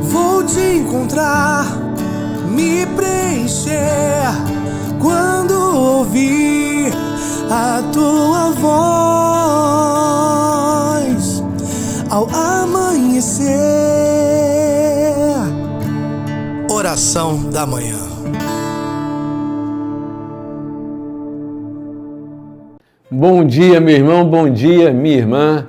Vou te encontrar, me preencher quando ouvir a tua voz ao amanhecer. Oração da manhã. Bom dia, meu irmão, bom dia, minha irmã.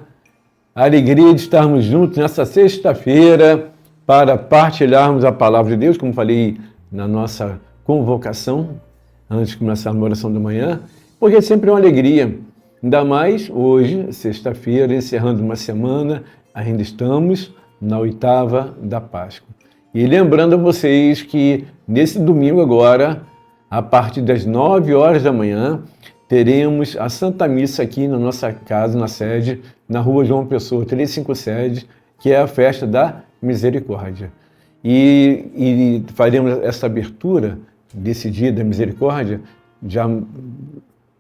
Alegria de estarmos juntos nessa sexta-feira para partilharmos a palavra de Deus, como falei na nossa convocação, antes de começar a oração da manhã, porque sempre é uma alegria. Ainda mais hoje, sexta-feira, encerrando uma semana, ainda estamos na 8ª da Páscoa. E lembrando a vocês que nesse domingo agora, a partir das 9 horas da manhã, teremos a Santa Missa aqui na nossa casa, na sede, na Rua João Pessoa 357, que é a festa da Misericórdia. E faremos essa abertura desse dia da Misericórdia já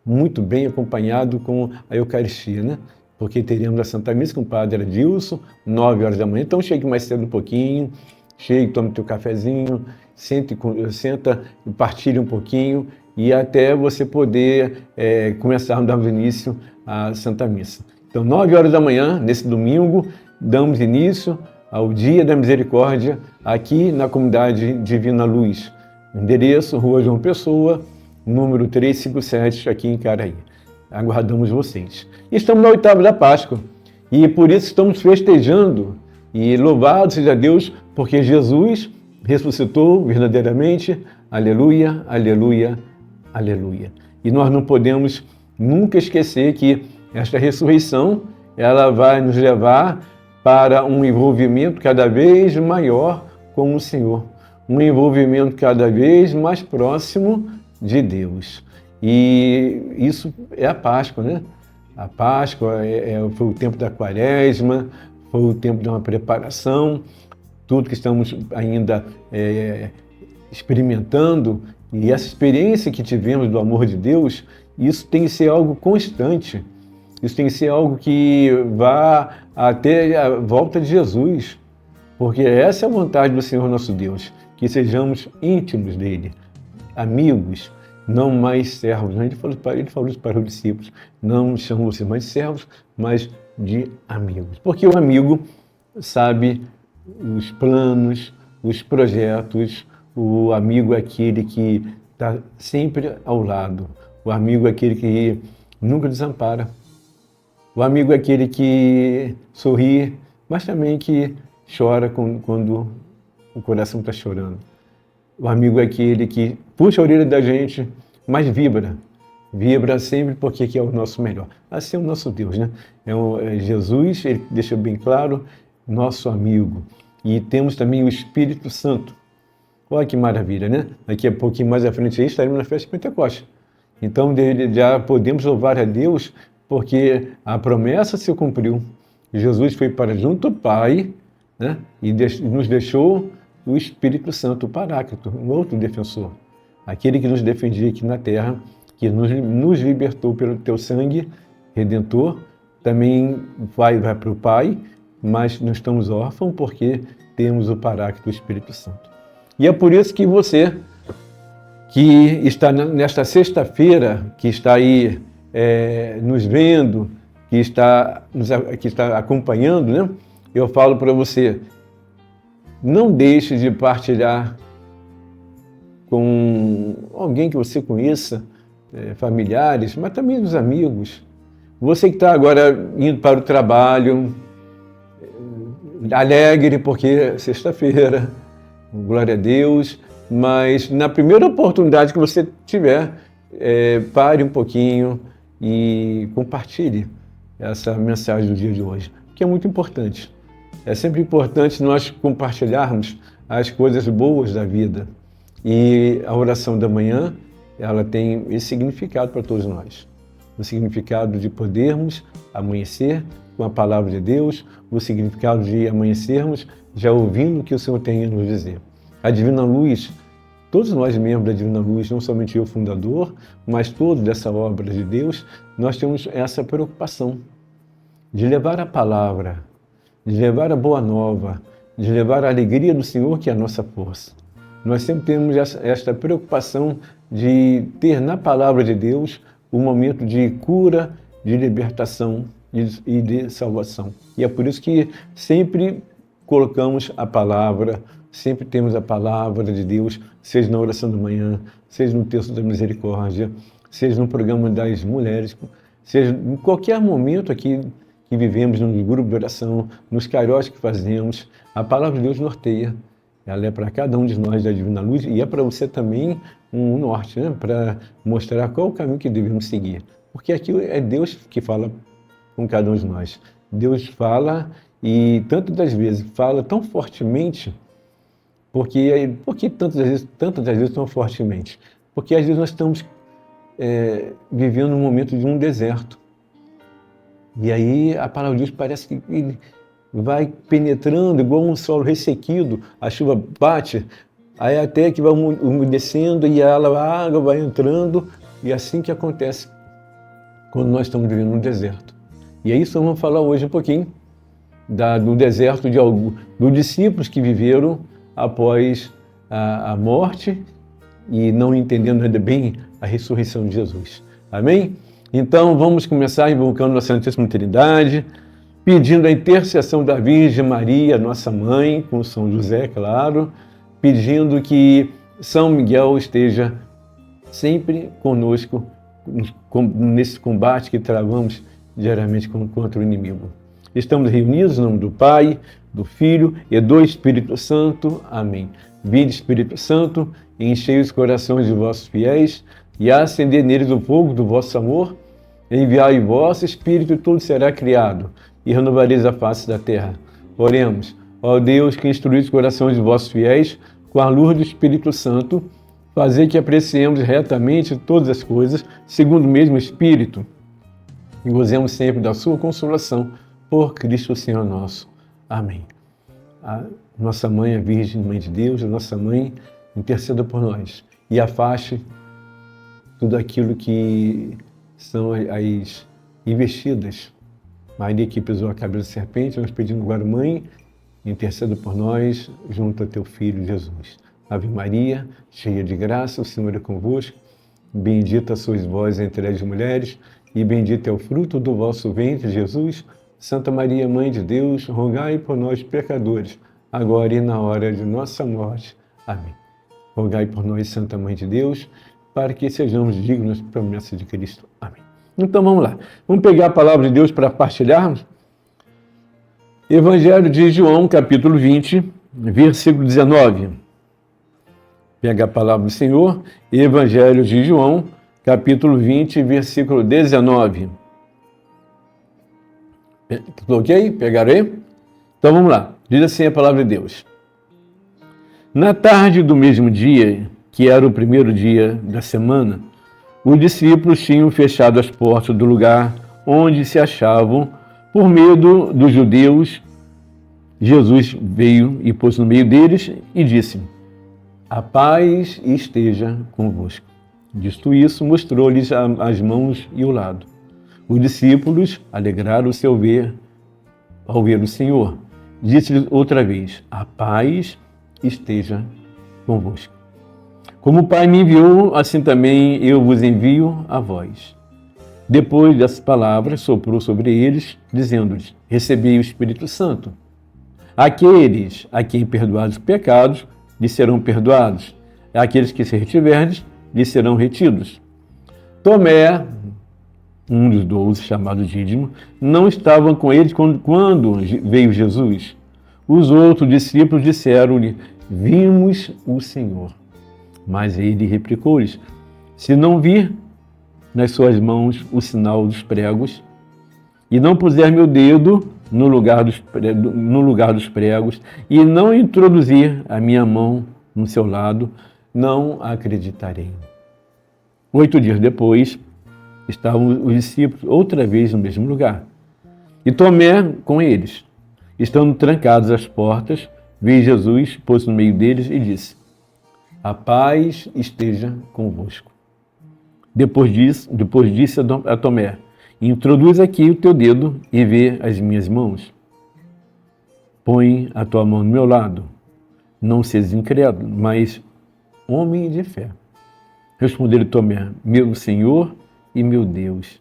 muito bem acompanhado com a Eucaristia, né? Porque teremos a Santa Missa com o Padre Adilson, 9 horas da manhã. Então chegue mais cedo um pouquinho, chegue, tome teu cafezinho, senta e partilhe um pouquinho, e até você poder começar a dar início à Santa Missa. Então, 9 horas da manhã, nesse domingo, damos início ao Dia da Misericórdia, aqui na Comunidade Divina Luz. Endereço, Rua João Pessoa, número 357, aqui em Caraí. Aguardamos vocês. E estamos na 8ª da Páscoa, e por isso estamos festejando, e louvado seja Deus, porque Jesus ressuscitou verdadeiramente. Aleluia, aleluia, aleluia. E nós não podemos nunca esquecer que esta ressurreição, ela vai nos levar para um envolvimento cada vez maior com o Senhor, um envolvimento cada vez mais próximo de Deus. E isso é a Páscoa, né? A Páscoa foi o tempo da Quaresma, foi o tempo de uma preparação, tudo que estamos ainda experimentando, e essa experiência que tivemos do amor de Deus, isso tem que ser algo constante, isso tem que ser algo que vá até a volta de Jesus, porque essa é a vontade do Senhor nosso Deus, que sejamos íntimos dele, amigos, não mais servos. Ele falou isso para os discípulos, não chamam vocês mais de servos, mas de amigos, porque o amigo sabe os planos, os projetos. O amigo é aquele que está sempre ao lado. O amigo é aquele que nunca desampara. O amigo é aquele que sorri, mas também que chora quando o coração está chorando. O amigo é aquele que puxa a orelha da gente, mas vibra. Vibra sempre porque é o nosso melhor. Assim é o nosso Deus, né? Jesus, ele deixa bem claro, nosso amigo. E temos também o Espírito Santo. Olha que maravilha, né? Daqui a pouquinho mais à frente aí estaremos na festa de Pentecostes. Então já podemos louvar a Deus porque a promessa se cumpriu. Jesus foi para junto ao Pai, né? E nos deixou o Espírito Santo, o Paráclito, um outro defensor. Aquele que nos defendia aqui na terra, que nos libertou pelo teu sangue redentor, também vai para o Pai, mas não estamos órfãos porque temos o Paráclito, o Espírito Santo. E é por isso que você, que está nesta sexta-feira, que está aí nos vendo, que está acompanhando, né? Eu falo para você, não deixe de partilhar com alguém que você conheça, familiares, mas também os amigos. Você que está agora indo para o trabalho, alegre porque é sexta-feira, glória a Deus, mas na primeira oportunidade que você tiver, pare um pouquinho e compartilhe essa mensagem do dia de hoje, que é muito importante. É sempre importante nós compartilharmos as coisas boas da vida. E a oração da manhã, ela tem esse significado para todos nós. O significado de podermos amanhecer com a palavra de Deus, o significado de amanhecermos já ouvindo o que o Senhor tem a nos dizer. A Divina Luz todos nós membros da Divina Luz, não somente eu, fundador, mas todos dessa obra de Deus, nós temos essa preocupação de levar a palavra, de levar a boa nova, de levar a alegria do Senhor, que é a nossa força. Nós sempre temos esta preocupação de ter na palavra de Deus um momento de cura, de libertação e de salvação. E é por isso que sempre colocamos a palavra, sempre temos a palavra de Deus, seja na oração da manhã, seja no texto da misericórdia, seja no programa das mulheres, seja em qualquer momento aqui que vivemos, nos grupos de oração, nos cairóis que fazemos, a palavra de Deus norteia. Ela é para cada um de nós da Divina Luz e é para você também um norte, né? Para mostrar qual o caminho que devemos seguir. Porque aqui é Deus que fala com cada um de nós. Deus fala e tantas das vezes fala tão fortemente. Por que tantas vezes tão fortemente? Porque às vezes nós estamos vivendo um momento de um deserto. E aí a palavra de Deus parece que vai penetrando igual um solo ressequido, a chuva bate, aí até que vai umedecendo e a água vai entrando, e é assim que acontece quando nós estamos vivendo no deserto. E é isso que vamos falar hoje um pouquinho do deserto dos discípulos que viveram após a morte e não entendendo ainda bem a ressurreição de Jesus. Amém? Então vamos começar invocando a Santíssima Trindade, pedindo a intercessão da Virgem Maria, nossa mãe, com São José, claro, pedindo que São Miguel esteja sempre conosco nesse combate que travamos diariamente contra o inimigo. Estamos reunidos no nome do Pai, do Filho e do Espírito Santo. Amém. Vinde, Espírito Santo, enchei os corações de vossos fiéis e acendei neles o fogo do vosso amor. Enviai o vosso Espírito e tudo será criado, e renovareis a face da terra. Oremos. Ó Deus, que instruís os corações de vossos fiéis com a luz do Espírito Santo, fazei que apreciemos retamente todas as coisas, segundo o mesmo Espírito, e gozemos sempre da sua consolação, por Cristo Senhor nosso. Amém. A nossa Mãe, a Virgem Mãe de Deus, a nossa Mãe, interceda por nós e afaste tudo aquilo que são as investidas. Maria que pisou a cabeça da serpente, nós pedimos agora, Mãe, interceda por nós junto a teu Filho Jesus. Ave Maria, cheia de graça, o Senhor é convosco. Bendita sois vós entre as mulheres, e bendito é o fruto do vosso ventre, Jesus. Santa Maria, Mãe de Deus, rogai por nós, pecadores, agora e na hora de nossa morte. Amém. Rogai por nós, Santa Mãe de Deus, para que sejamos dignos da promessa de Cristo. Amém. Então vamos lá. Vamos pegar a palavra de Deus para partilharmos. Evangelho de João, capítulo 20, versículo 19. Pega a palavra do Senhor. Evangelho de João, capítulo 20, versículo 19. Ok? Pegarei? Então vamos lá. Diz assim a palavra de Deus. Na tarde do mesmo dia, que era o primeiro dia da semana, os discípulos tinham fechado as portas do lugar onde se achavam, por medo dos judeus. Jesus veio e pôs no meio deles e disse: a paz esteja convosco. Dito isso, mostrou-lhes as mãos e o lado. Os discípulos alegraram-se ao ver o Senhor. Disse-lhes outra vez: a paz esteja convosco. Como o Pai me enviou, assim também eu vos envio a vós. Depois dessas palavras, soprou sobre eles, dizendo-lhes: recebei o Espírito Santo. Aqueles a quem perdoados os pecados, lhes serão perdoados. Aqueles que se retiverdes, lhes serão retidos. Tomé, um dos 12, chamado Dídimo, não estava com eles quando veio Jesus. Os outros discípulos disseram-lhe: vimos o Senhor. Mas ele replicou-lhes: se não vir nas suas mãos o sinal dos pregos, e não puser meu dedo no lugar dos pregos, e não introduzir a minha mão no seu lado, não acreditarei. 8 dias depois, estavam os discípulos outra vez no mesmo lugar, e Tomé com eles. Estando trancadas as portas, veio Jesus, pôs no meio deles e disse: A paz esteja convosco. Depois disse a Tomé: introduz aqui o teu dedo e vê as minhas mãos. Põe a tua mão no meu lado. Não sejas incrédulo, mas homem de fé. Respondeu-lhe Tomé: meu Senhor e meu Deus.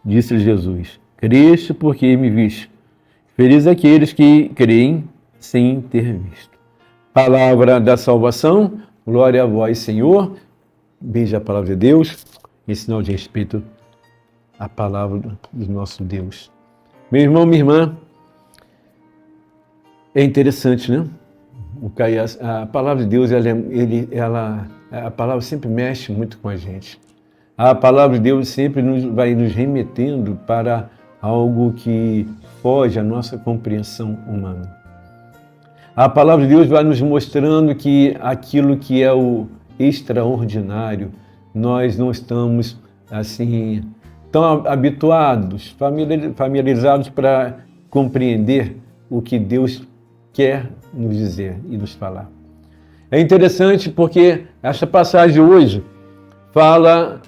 Disse-lhe Jesus: creste porque me viste. Felizes aqueles que creem sem ter visto. Palavra da salvação, glória a vós, Senhor. Beija a palavra de Deus, em sinal de respeito à palavra do nosso Deus. Meu irmão, minha irmã, é interessante, né? A palavra de Deus, a palavra sempre mexe muito com a gente. A palavra de Deus sempre vai nos remetendo para algo que foge à nossa compreensão humana. A palavra de Deus vai nos mostrando que aquilo que é o extraordinário, nós não estamos assim tão habituados, familiarizados para compreender o que Deus quer nos dizer e nos falar. É interessante porque esta passagem hoje fala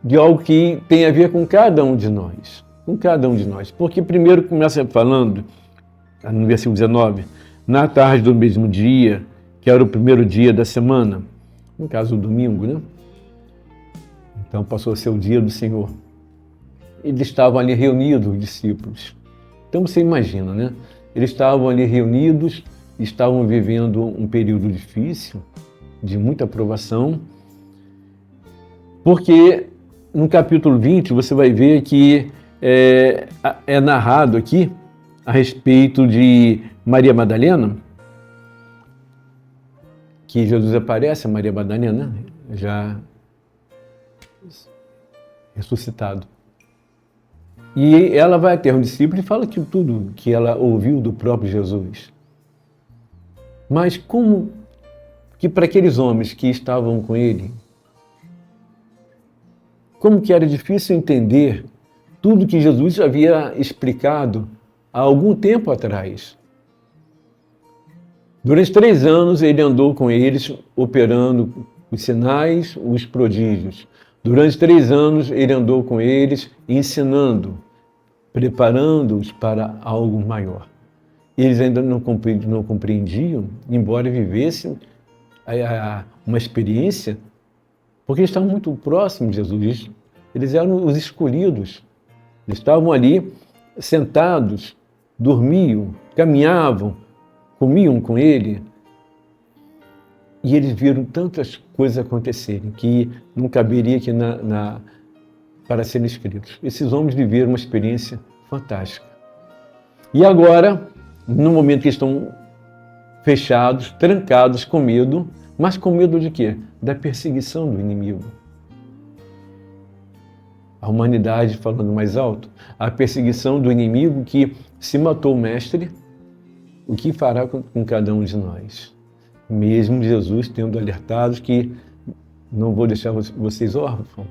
de algo que tem a ver com cada um de nós. Com cada um de nós. Porque primeiro começa falando, no versículo 19, na tarde do mesmo dia, que era o primeiro dia da semana, no caso o domingo, né? Então passou a ser o dia do Senhor. Eles estavam ali reunidos, os discípulos. Então você imagina, né? Eles estavam ali reunidos, estavam vivendo um período difícil, de muita provação, porque no capítulo 20 você vai ver que é narrado aqui a respeito de Maria Madalena, que Jesus aparece a Maria Madalena, já ressuscitado. E ela vai até um discípulo e fala que tudo que ela ouviu do próprio Jesus. Mas como que para aqueles homens que estavam com ele, como que era difícil entender tudo que Jesus havia explicado há algum tempo atrás. Durante 3 anos ele andou com eles, operando os sinais, os prodígios. Durante 3 anos ele andou com eles, ensinando, preparando-os para algo maior. Eles ainda não compreendiam, embora vivessem uma experiência, porque eles estavam muito próximos de Jesus. Eles eram os escolhidos. Eles estavam ali sentados, dormiam, caminhavam, comiam com ele. E eles viram tantas coisas acontecerem que não caberia aqui para serem escritos. Esses homens viveram uma experiência fantástica. E agora, no momento que estão fechados, trancados, com medo, mas com medo de quê? Da perseguição do inimigo. A humanidade, falando mais alto, a perseguição do inimigo que se matou o mestre, o que fará com cada um de nós? Mesmo Jesus tendo alertado que não vou deixar vocês órfãos,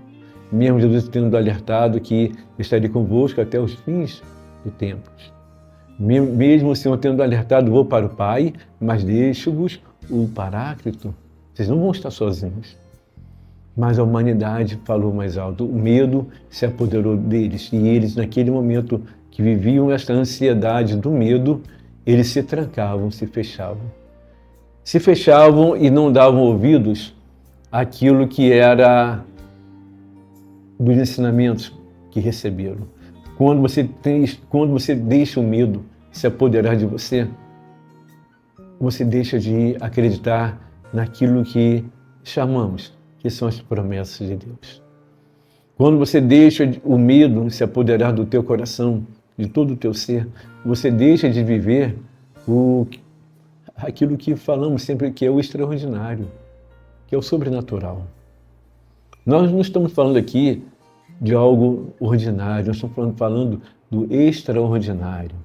mesmo Jesus tendo alertado que estarei convosco até os fins do tempo. Mesmo o Senhor tendo alertado, vou para o Pai, mas deixo-vos o Paráclito. Vocês não vão estar sozinhos. Mas a humanidade falou mais alto. O medo se apoderou deles. E eles, naquele momento que viviam esta ansiedade do medo, eles se trancavam, se fechavam. Se fechavam e não davam ouvidos àquilo que era dos ensinamentos que receberam. Quando você deixa o medo se apoderar de você, você deixa de acreditar naquilo que chamamos, que são as promessas de Deus. Quando você deixa o medo se apoderar do teu coração, de todo o teu ser, você deixa de viver aquilo que falamos sempre que é o extraordinário, que é o sobrenatural. Nós não estamos falando aqui de algo ordinário, nós estamos falando do extraordinário.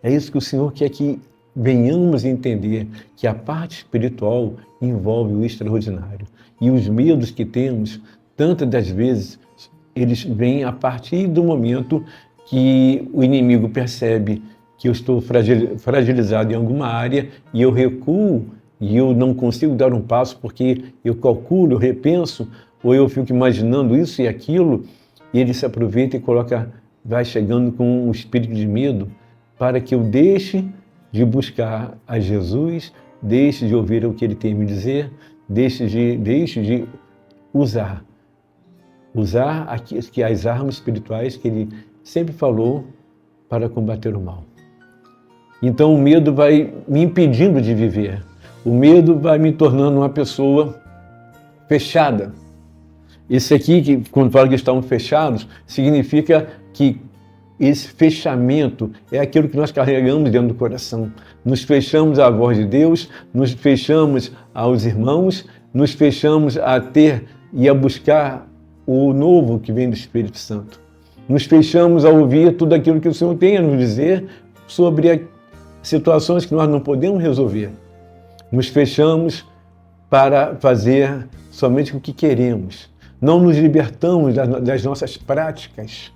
É isso que o Senhor quer que venhamos entender, que a parte espiritual envolve o extraordinário. E os medos que temos, tantas das vezes, eles vêm a partir do momento que o inimigo percebe que eu estou fragilizado em alguma área e eu recuo e eu não consigo dar um passo porque eu calculo, eu repenso, ou eu fico imaginando isso e aquilo, e ele se aproveita e vai chegando com um espírito de medo para que eu deixe de buscar a Jesus, deixe de ouvir o que ele tem a me dizer, deixe de usar as armas espirituais que ele sempre falou para combater o mal. Então o medo vai me impedindo de viver. O medo vai me tornando uma pessoa fechada. Esse aqui, que quando fala que estão fechados, significa que esse fechamento é aquilo que nós carregamos dentro do coração. Nos fechamos à voz de Deus, nos fechamos aos irmãos, nos fechamos a ter e a buscar o novo que vem do Espírito Santo. Nos fechamos a ouvir tudo aquilo que o Senhor tem a nos dizer sobre situações que nós não podemos resolver. Nos fechamos para fazer somente o que queremos. Não nos libertamos das nossas práticas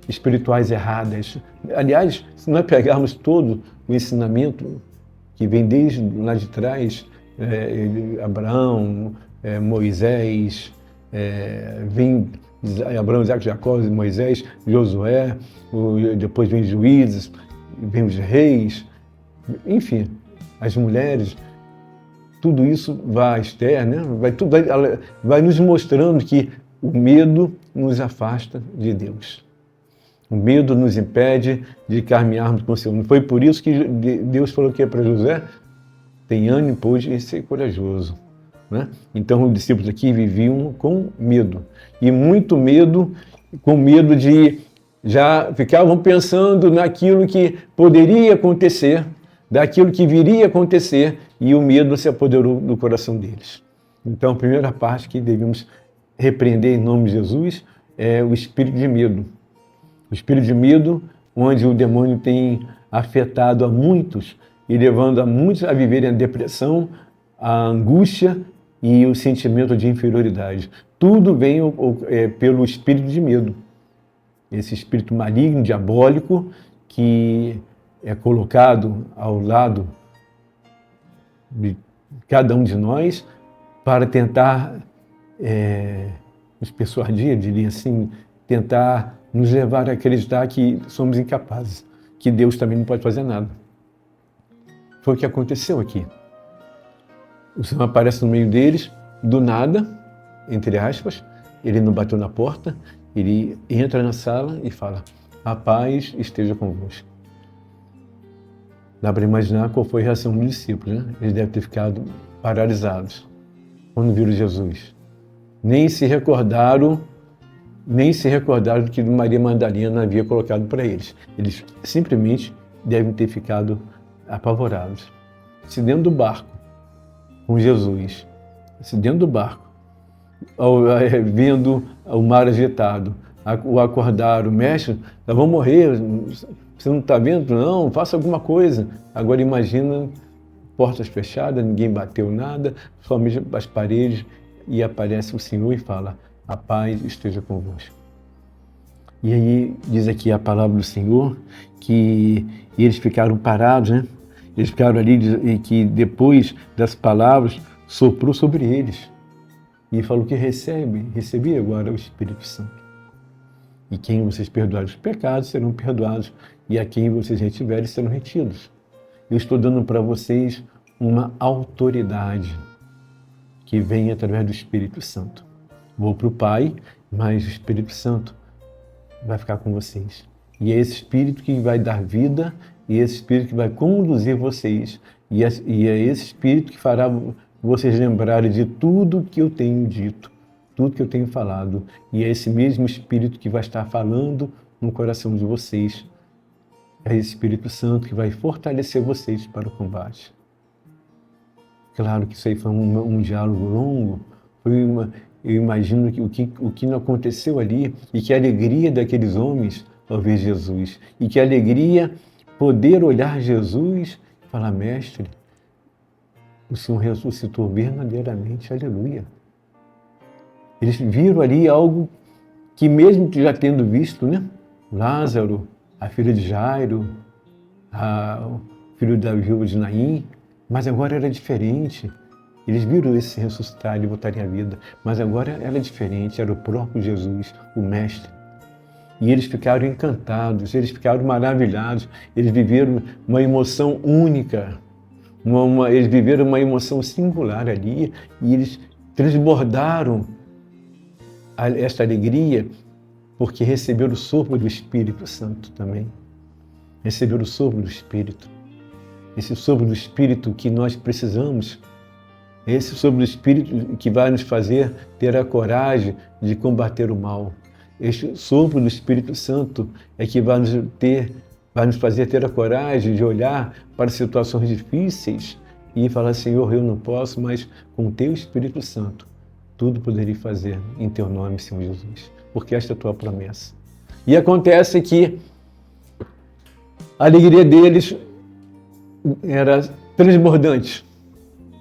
espirituais erradas. Aliás, se nós pegarmos todo o ensinamento que vem desde lá de trás, Abraão, Moisés, vem Abraão, Isaac, Jacó, Moisés, Josué, depois vem Juízes, vem os reis, enfim, as mulheres, tudo isso vai, Esther, né? Vai nos mostrando que o medo nos afasta de Deus. O medo nos impede de caminharmos com o Senhor. Não foi por isso que Deus falou que para José, tem ânimo, pois, e ser corajoso. Né? Então, os discípulos aqui viviam com medo. E muito medo, com medo de já ficavam pensando naquilo que poderia acontecer, daquilo que viria a acontecer, e o medo se apoderou do coração deles. Então, a primeira parte que devemos repreender em nome de Jesus é o espírito de medo. O espírito de medo, onde o demônio tem afetado a muitos e levando a muitos a viverem a depressão, a angústia e o sentimento de inferioridade. Tudo vem pelo espírito de medo. Esse espírito maligno, diabólico, que é colocado ao lado de cada um de nós para tentar nos persuadir, diria assim, tentar nos levar a acreditar que somos incapazes, que Deus também não pode fazer nada. Foi o que aconteceu aqui. O Senhor aparece no meio deles, do nada, entre aspas, ele não bateu na porta, ele entra na sala e fala, a paz esteja convosco. Dá para imaginar qual foi a reação dos discípulos, né? Eles devem ter ficado paralisados quando viram Jesus. Nem se recordaram do que Maria Madalena havia colocado para eles. Eles simplesmente devem ter ficado apavorados. Se dentro do barco, com Jesus, se dentro do barco, vendo o mar agitado, o acordaram, mestre, nós vamos morrer, você não está vendo? Não, faça alguma coisa. Agora imagina, portas fechadas, ninguém bateu nada, somente as paredes, e aparece o Senhor e fala, a paz esteja convosco. E aí diz aqui a palavra do Senhor que eles ficaram parados, né? Eles ficaram ali e que depois das palavras soprou sobre eles e falou que recebi agora o Espírito Santo. E quem vocês perdoarem os pecados serão perdoados e a quem vocês retiverem serão retidos. Eu estou dando para vocês uma autoridade que vem através do Espírito Santo. Vou para o Pai, mas o Espírito Santo vai ficar com vocês. E é esse Espírito que vai dar vida, e é esse Espírito que vai conduzir vocês, e é esse Espírito que fará vocês lembrarem de tudo que eu tenho dito, tudo que eu tenho falado, e é esse mesmo Espírito que vai estar falando no coração de vocês. É esse Espírito Santo que vai fortalecer vocês para o combate. Claro que isso aí foi um diálogo longo, eu imagino que o que não aconteceu ali, e que a alegria daqueles homens ao ver Jesus, e que a alegria poder olhar Jesus e falar, mestre, o Senhor ressuscitou verdadeiramente, aleluia. Eles viram ali algo que mesmo já tendo visto, né? Lázaro, a filha de Jairo, o filho da viúva de Naim, Mas agora era diferente. Eles viram esse ressuscitar e voltarem à vida. Mas agora era diferente, era o próprio Jesus, o Mestre. E eles ficaram encantados, eles ficaram maravilhados. Eles viveram uma emoção única. Eles viveram uma emoção singular ali. E eles transbordaram esta alegria porque receberam o sopro do Espírito Santo também. Receberam o sopro do Espírito. Esse sopro do Espírito que nós precisamos. Esse sopro do Espírito que vai nos fazer ter a coragem de combater o mal. Este sopro do Espírito Santo é que vai nos fazer ter a coragem de olhar para situações difíceis e falar, Senhor, eu não posso, mas com o Teu Espírito Santo, tudo poderei fazer em Teu nome, Senhor Jesus, porque esta é a Tua promessa. E acontece que a alegria deles era transbordante.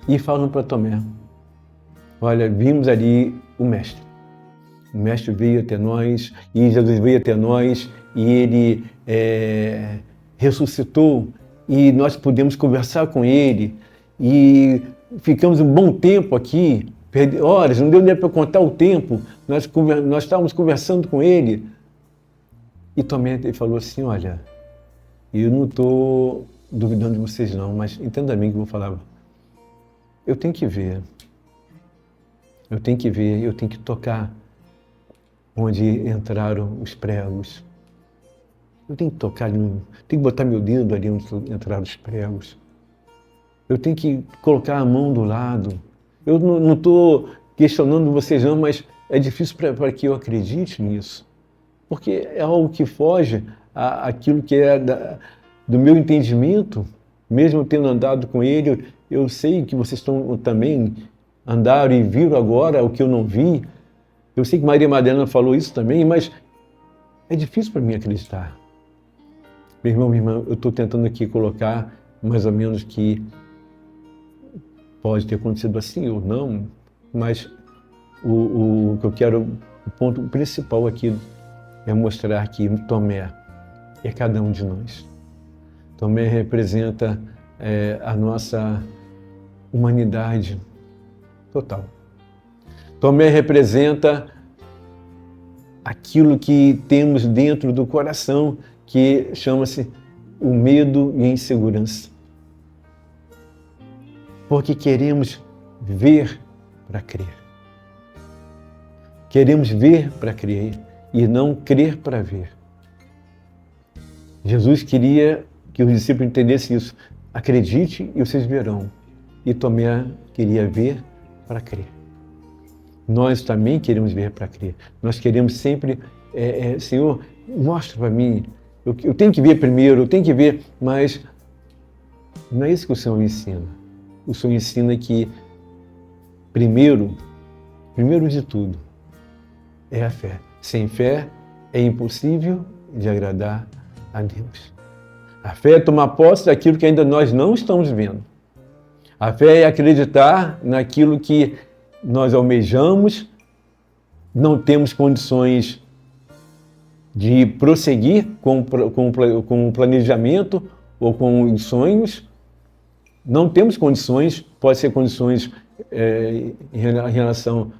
E falam para Tomé, olha, vimos ali o Mestre. O Mestre veio até nós, e Jesus veio até nós, e Ele ressuscitou, e nós pudemos conversar com Ele, e ficamos um bom tempo aqui, horas, não deu nem para contar o tempo, nós estávamos conversando com Ele. E Tomé falou assim, olha, eu não estou duvidando de vocês não, mas entenda a mim que eu vou falar. Eu tenho que ver, eu tenho que tocar onde entraram os pregos. Eu tenho que tocar, tenho que botar meu dedo ali onde entraram os pregos. Eu tenho que colocar a mão do lado. Eu não estou questionando vocês não, mas é difícil para que eu acredite nisso. Porque é algo que foge àquilo que é do meu entendimento. Mesmo tendo andado com Ele, eu sei que vocês também andaram e viram agora o que eu não vi. Eu sei que Maria Madalena falou isso também, mas é difícil para mim acreditar. Meu irmão, minha irmã, eu estou tentando aqui colocar mais ou menos que pode ter acontecido assim ou não, mas o que eu quero, o ponto principal aqui é mostrar que Tomé é cada um de nós. Tomé representa a nossa humanidade total. Tomé representa aquilo que temos dentro do coração, que chama-se o medo e a insegurança. Porque queremos ver para crer. Queremos ver para crer e não crer para ver. Jesus queria que os discípulos entendessem isso. Acredite e vocês verão. E Tomé queria ver para crer. Nós também queremos ver para crer. Nós queremos sempre, Senhor, mostra para mim. Eu tenho que ver primeiro, eu tenho que ver, mas não é isso que o Senhor me ensina. O Senhor ensina que, primeiro de tudo, é a fé. Sem fé é impossível de agradar a Deus. A fé é tomar posse daquilo que ainda nós não estamos vendo. A fé é acreditar naquilo que nós almejamos, não temos condições de prosseguir com o planejamento ou com os sonhos. Não temos condições, pode ser condições em relação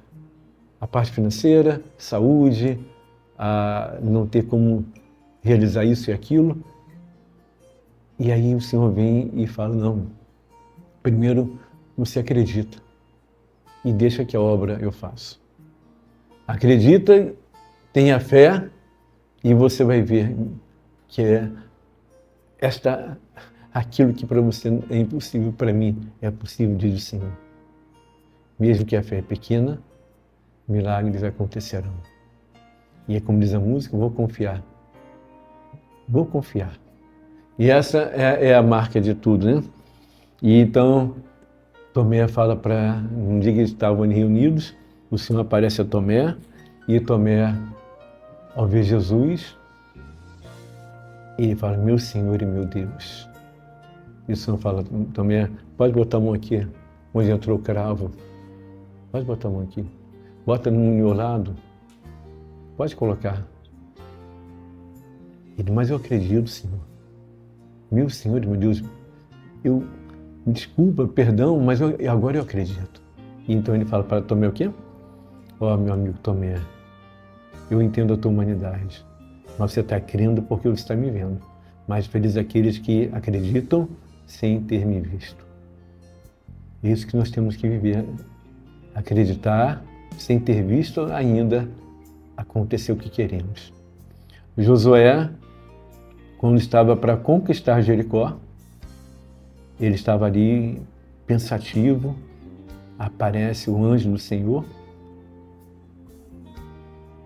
à parte financeira, saúde, a não ter como realizar isso e aquilo. E aí o Senhor vem e fala, não, primeiro você acredita e deixa que a obra eu faço. Acredita, tenha fé e você vai ver que aquilo que para você é impossível, para mim é possível, diz o Senhor. Mesmo que a fé é pequena, milagres acontecerão. E é como diz a música, vou confiar. Vou confiar. E essa é a marca de tudo, né? E então, Tomé fala para... Um dia que eles estavam reunidos, o Senhor aparece a Tomé, e Tomé, ao ver Jesus, ele fala, meu Senhor e meu Deus. E o Senhor fala, Tomé, pode botar a mão aqui, onde entrou o cravo. Pode botar a mão aqui. Bota no meu lado. Pode colocar. Ele, mas eu acredito, Senhor. Meu Senhor e meu Deus, desculpa, perdão, mas agora eu acredito. E então ele fala para Tomé o quê? Ó, meu amigo Tomé, eu entendo a tua humanidade, mas você está crendo porque você está me vendo. Mas felizes aqueles que acreditam sem ter me visto. É isso que nós temos que viver. Acreditar sem ter visto ainda acontecer o que queremos. Josué, quando estava para conquistar Jericó, ele estava ali pensativo, aparece o anjo do Senhor,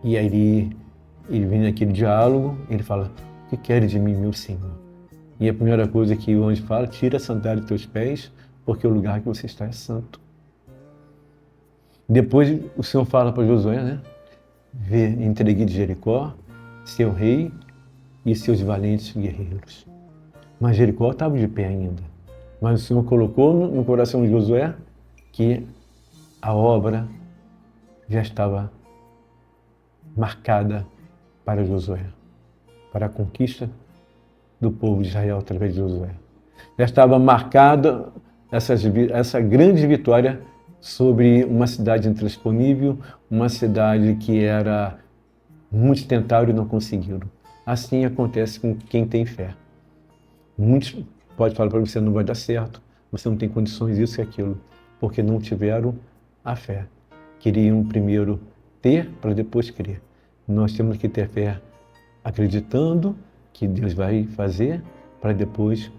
e aí ele vem naquele diálogo, ele fala, o que queres de mim, meu Senhor? E a primeira coisa que o anjo fala, tira a sandália dos teus pés, porque o lugar que você está é santo. Depois o Senhor fala para Josué, né? Vê, entregue de Jericó, seu rei e seus valentes guerreiros. Mas Jericó estava de pé ainda. Mas o Senhor colocou no coração de Josué que a obra já estava marcada para Josué, para a conquista do povo de Israel através de Josué. Já estava marcada essa grande vitória sobre uma cidade intransponível, uma cidade que era muitos tentaram e não conseguiram. Assim acontece com quem tem fé. Muitos podem falar para você, não vai dar certo, você não tem condições, isso e aquilo, porque não tiveram a fé. Queriam primeiro ter para depois crer. Nós temos que ter fé acreditando que Deus vai fazer para depois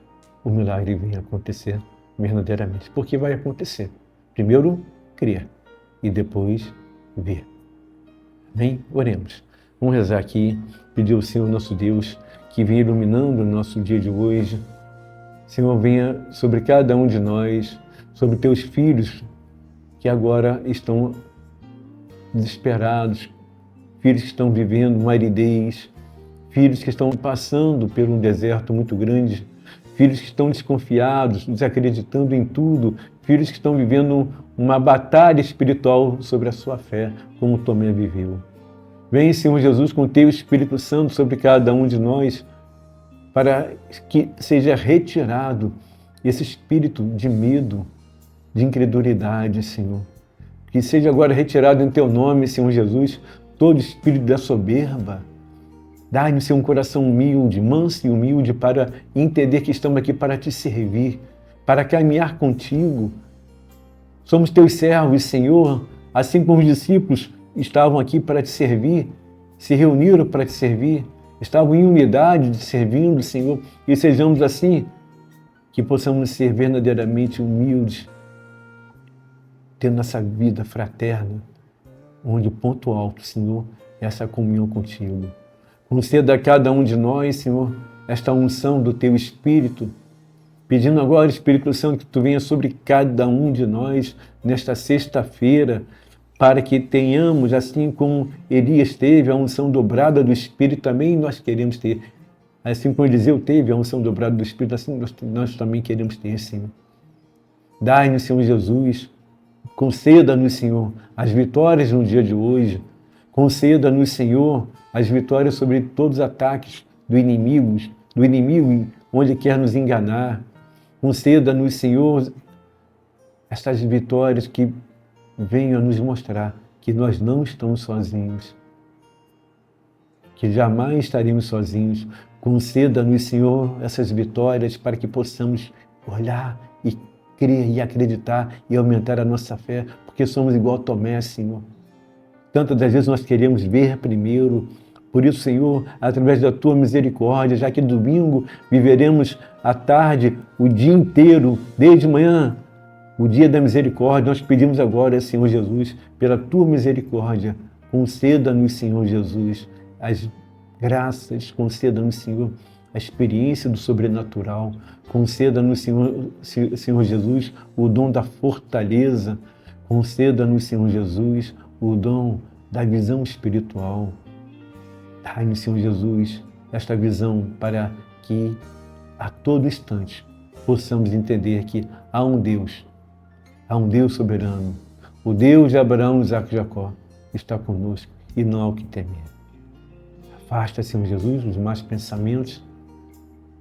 o milagre vir acontecer verdadeiramente. Porque vai acontecer. Primeiro, crer e depois ver. Amém? Oremos. Vamos rezar aqui, pedir ao Senhor nosso Deus que venha iluminando o nosso dia de hoje. Senhor, venha sobre cada um de nós, sobre teus filhos que agora estão desesperados, filhos que estão vivendo uma aridez, filhos que estão passando por um deserto muito grande, filhos que estão desconfiados, desacreditando em tudo, filhos que estão vivendo uma batalha espiritual sobre a sua fé, como Tomé viveu. Vem, Senhor Jesus, com o teu Espírito Santo sobre cada um de nós, para que seja retirado esse espírito de medo, de incredulidade, Senhor. Que seja agora retirado em teu nome, Senhor Jesus, todo espírito da soberba. Dá-nos, Senhor, um coração humilde, manso e humilde, para entender que estamos aqui para te servir, para caminhar contigo. Somos teus servos, Senhor, assim como os discípulos estavam aqui para te servir, se reuniram para te servir, estavam em unidade de servindo, Senhor, e sejamos assim, que possamos ser verdadeiramente humildes, tendo nossa vida fraterna, onde o ponto alto, Senhor, é essa comunhão contigo. Conceda a cada um de nós, Senhor, esta unção do teu Espírito, pedindo agora, Espírito Santo, que tu venha sobre cada um de nós nesta sexta-feira, para que tenhamos, assim como Elias teve a unção dobrada do Espírito, também nós queremos ter. Assim como Eliseu teve a unção dobrada do Espírito, assim nós também queremos ter, Senhor. Dai-nos, Senhor Jesus, conceda-nos, Senhor, as vitórias no dia de hoje. Conceda-nos, Senhor, as vitórias sobre todos os ataques do inimigo onde quer nos enganar. Conceda-nos, Senhor, estas vitórias que venham a nos mostrar que nós não estamos sozinhos, que jamais estaremos sozinhos. Conceda-nos, Senhor, essas vitórias para que possamos olhar e crer e acreditar e aumentar a nossa fé, porque somos igual a Tomé, Senhor. Tantas das vezes nós queremos ver primeiro. Por isso, Senhor, através da tua misericórdia, já que domingo viveremos à tarde, o dia inteiro, desde manhã, o dia da misericórdia, nós pedimos agora, Senhor Jesus, pela tua misericórdia, conceda-nos, Senhor Jesus, as graças, conceda-nos, Senhor, a experiência do sobrenatural, conceda-nos, Senhor Jesus, o dom da fortaleza, conceda-nos, Senhor Jesus, o dom da visão espiritual. Dai-nos, Senhor Jesus, esta visão para que a todo instante possamos entender que há um Deus soberano, o Deus de Abraão, Isaque e Jacó, está conosco e não há o que temer. Afasta, Senhor Jesus, os maus pensamentos,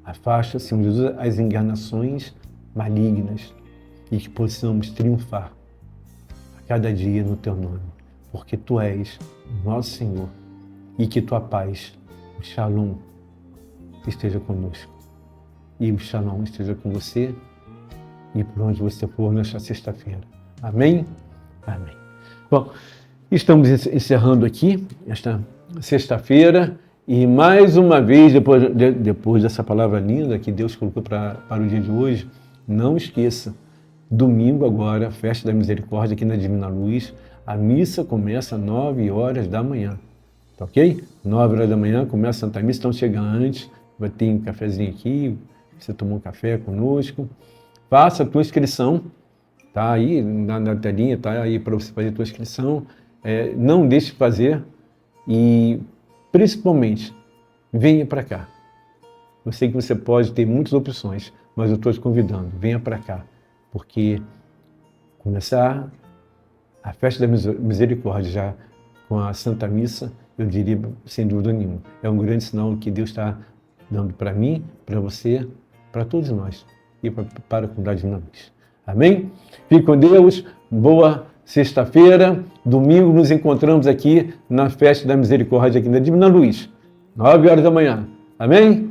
afasta, Senhor Jesus, as enganações, malignas e que possamos triunfar a cada dia no Teu nome, porque Tu és o nosso Senhor e que Tua paz, o Shalom, esteja conosco e o Shalom esteja com você e por onde você for nesta sexta-feira. Amém? Amém. Bom, estamos encerrando aqui esta sexta-feira e mais uma vez, depois dessa palavra linda que Deus colocou para o dia de hoje, não esqueça, domingo agora, Festa da Misericórdia aqui na Divina Luz, a missa começa às 9 horas da manhã, tá ok? 9 horas da manhã começa a Santa Missa, então chega antes, vai ter um cafezinho aqui, você tomou um café conosco, faça a tua inscrição, tá aí na telinha, tá aí para você fazer a tua inscrição, não deixe de fazer e principalmente venha para cá. Eu sei que você pode ter muitas opções, mas eu estou te convidando, venha para cá, porque começar a Festa da Misericórdia já com a Santa Missa, eu diria sem dúvida nenhuma, é um grande sinal que Deus está dando para mim, para você, para todos nós e para a comunidade Divina Luz. Amém? Fique com Deus, boa sexta-feira, domingo nos encontramos aqui na Festa da Misericórdia aqui na Divina Luz, 9 horas da manhã. Amém?